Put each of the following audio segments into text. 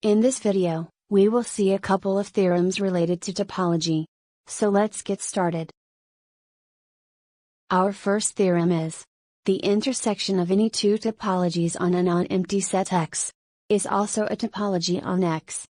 In this video, we will see a couple of theorems related to topology. So let's get started. Our first theorem is: the intersection of any two topologies on a non-empty set X is also a topology on X.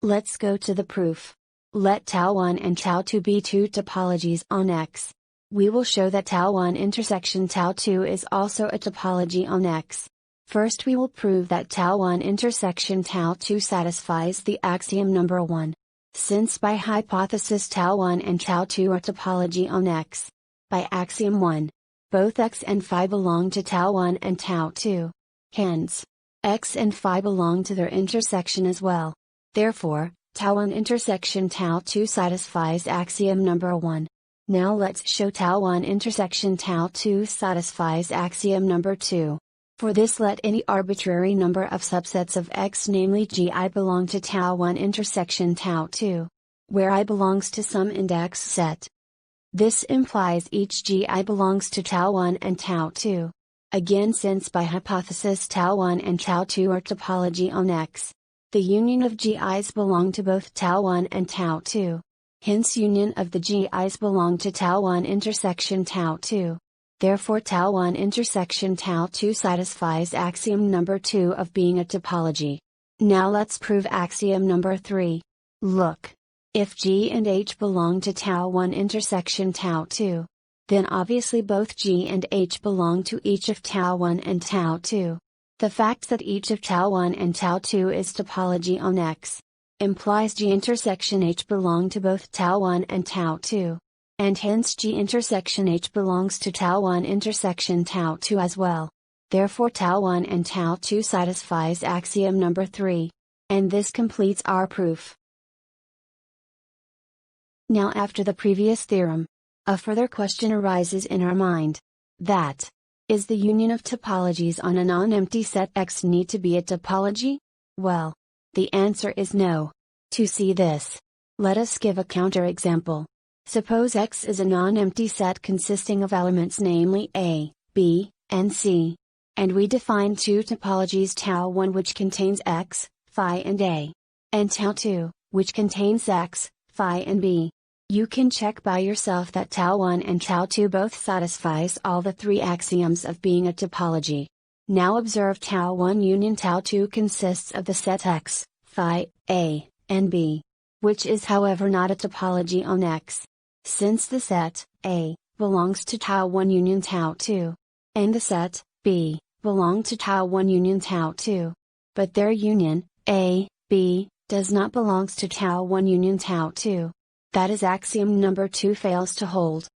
Let's go to the proof. Let τ1 and τ2 be two topologies on X. We will show that τ1 intersection τ2 is also a topology on X. First we will prove that τ1 intersection τ2 satisfies the axiom number 1. Since by hypothesis τ1 and τ2 are topology on X. By axiom 1. Both X and phi belong to τ1 and τ2. Hence, X and phi belong to their intersection as well. Therefore, τ1 intersection τ2 satisfies axiom number 1. Now let's show τ1 intersection τ2 satisfies axiom number 2. For this, let any arbitrary number of subsets of X, namely Gi, belong to τ1 intersection τ2, where I belongs to some index set. This implies each Gi belongs to τ1 and τ2. Again, since by hypothesis τ1 and τ2 are topology on X, the union of Gi's belong to both τ1 and τ2. Hence union of the Gi's belong to τ1 intersection τ2. Therefore τ1 intersection τ2 satisfies axiom number 2 of being a topology. Now let's prove axiom number 3. Look. If G and H belong to τ1 intersection τ2, then obviously both G and H belong to each of τ1 and τ2. The fact that each of τ1 and τ2 is topology on X implies G intersection H belong to both τ1 and τ2. And hence G intersection H belongs to τ1 intersection τ2 as well. Therefore τ1 and τ2 satisfies axiom number 3. And this completes our proof. Now, after the previous theorem, a further question arises in our mind. That is, the union of topologies on a non-empty set X need to be a topology? Well, the answer is no. To see this, let us give a counterexample. Suppose X is a non-empty set consisting of elements, namely A, B, and C. And we define two topologies, τ1 which contains X, phi and A, and τ2, which contains X, phi and B. You can check by yourself that τ1 and τ2 both satisfies all the three axioms of being a topology. Now observe τ1 union τ2 consists of the set X, phi, A, and B, which is however not a topology on X. Since the set, A, belongs to τ1 union τ2, and the set, B, belong to τ1 union τ2. But their union, A, B, does not belongs to τ1 union τ2. That is, axiom number 2 fails to hold.